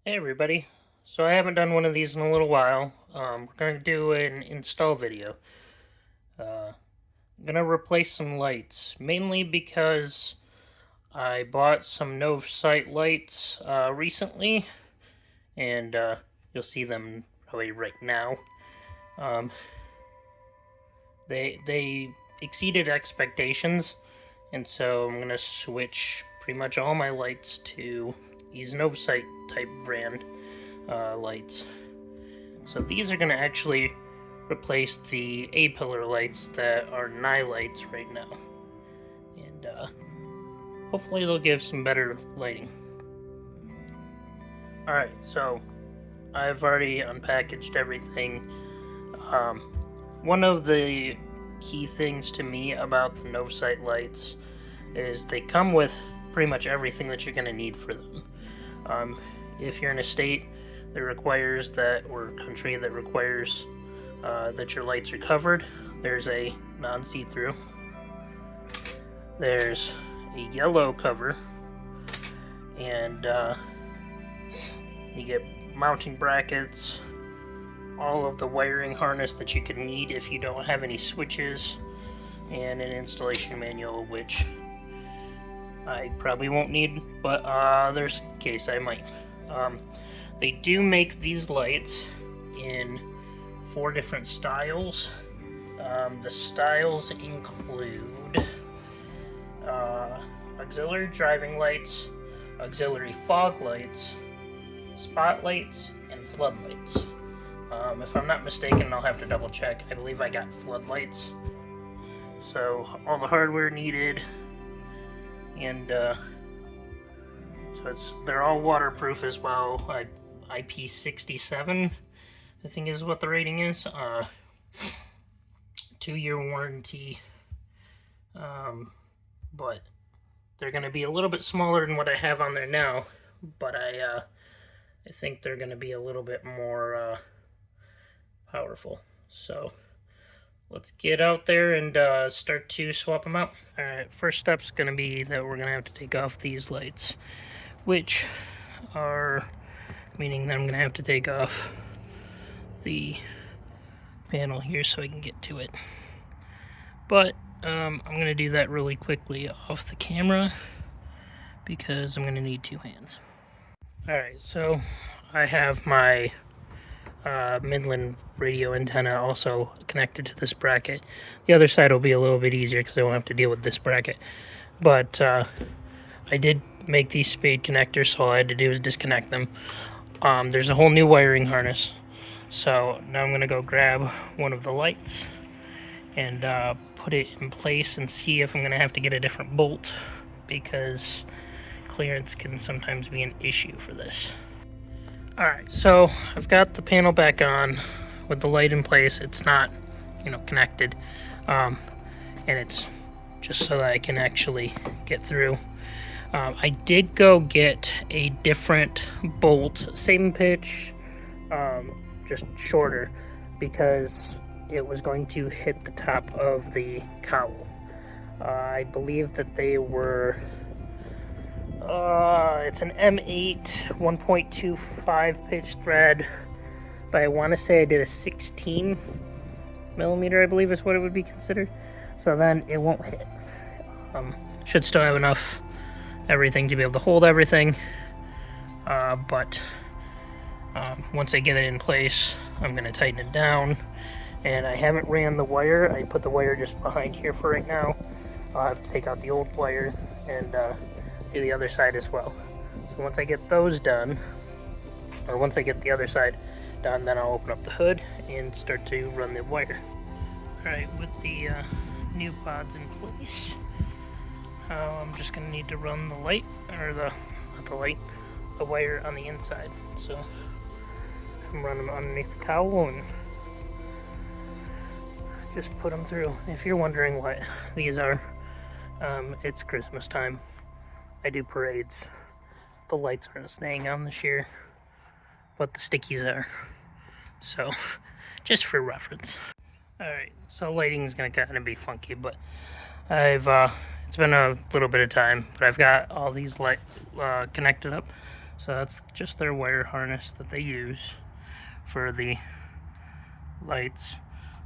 Hey everybody, so I haven't done one of these in a little while. We're going to do an install video. I'm going to replace some lights, mainly because I bought some Novsight lights recently, and you'll see them probably right now. Um, they exceeded expectations, and so I'm going to switch pretty much all my lights to these Novsight type brand lights. So these are going to actually replace the A-pillar lights that are Nilights right now. And hopefully they'll give some better lighting. Alright, so I've already unpackaged everything. One of the key things to me about the Novsight lights is they come with pretty much everything that you're going to need for them. If you're in a state that requires that, or country that requires that your lights are covered, there's a non-see-through. There's a yellow cover, and you get mounting brackets, all of the wiring harness that you can need if you don't have any switches, and an installation manual, which I probably won't need, but there's a case I might. They do make these lights in 4 different styles. The styles include auxiliary driving lights, auxiliary fog lights, spotlights, and floodlights. If I'm not mistaken, I'll have to double check. I believe I got floodlights. So all the hardware needed, and so they're all waterproof as well. IP67, I think is what the rating is. 2-year warranty. But they're going to be a little bit smaller than what I have on there now. But I think they're going to be a little bit more powerful. So let's get out there and start to swap them out. Alright, first step's going to be that we're going to have to take off these lights, which are meaning that I'm going to have to take off the panel here so I can get to it. But I'm going to do that really quickly off the camera because I'm going to need 2 hands. Alright, so I have my Midland radio antenna also connected to this bracket. The other side will be a little bit easier because I won't have to deal with this bracket. But I did make these spade connectors, so all I had to do is disconnect them. There's a whole new wiring harness. So now I'm going to go grab one of the lights and put it in place and see if I'm going to have to get a different bolt, because clearance can sometimes be an issue for this. Alright, so I've got the panel back on with the light in place. It's not, connected. And it's just so that I can actually get through. I did go get a different bolt, same pitch, just shorter, because it was going to hit the top of the cowl. I believe that they were, it's an M8 1.25 pitch thread, but I want to say I did a 16 millimeter, I believe is what it would be considered. So then it won't hit. Should still have enough everything to be able to hold everything, but once I get it in place, I'm going to tighten it down. And I haven't ran the wire. I put the wire just behind here for right now. I'll have to take out the old wire and do the other side as well. So once I get those done, or once I get the other side done, then I'll open up the hood and start to run the wire. Alright, with the new pods in place, I'm just going to need to run the light, or the wire on the inside. So I'm running them underneath the cowl and just put them through. If you're wondering what these are, it's Christmas time. I do parades. The lights aren't staying on this year, but the stickies are. So, just for reference. Alright, so lighting's gonna kind of be funky, but it's been a little bit of time, but I've got all these lights connected up. So that's just their wire harness that they use for the lights.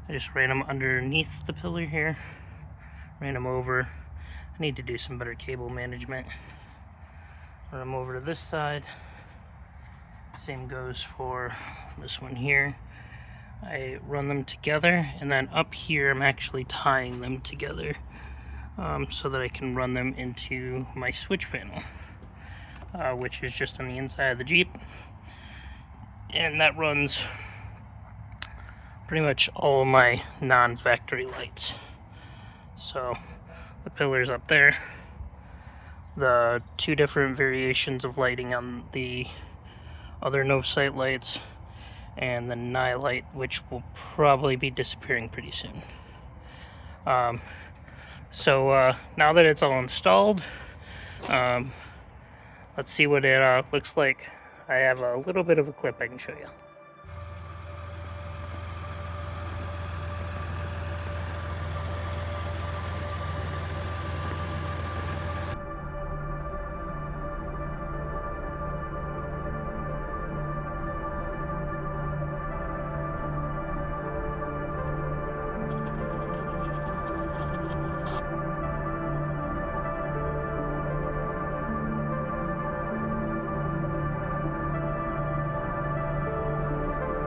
I just ran them underneath the pillar here, ran them over. I need to do some better cable management. Run them over to this side. Same goes for this one here. I run them together, and then up here I'm actually tying them together so that I can run them into my switch panel, which is just on the inside of the Jeep. And that runs pretty much all of my non-factory lights. So the pillars up there, the two different variations of lighting on the other Novsight lights, and the Nilight, which will probably be disappearing pretty soon. So now that it's all installed, let's see what it looks like. I have a little bit of a clip I can show you.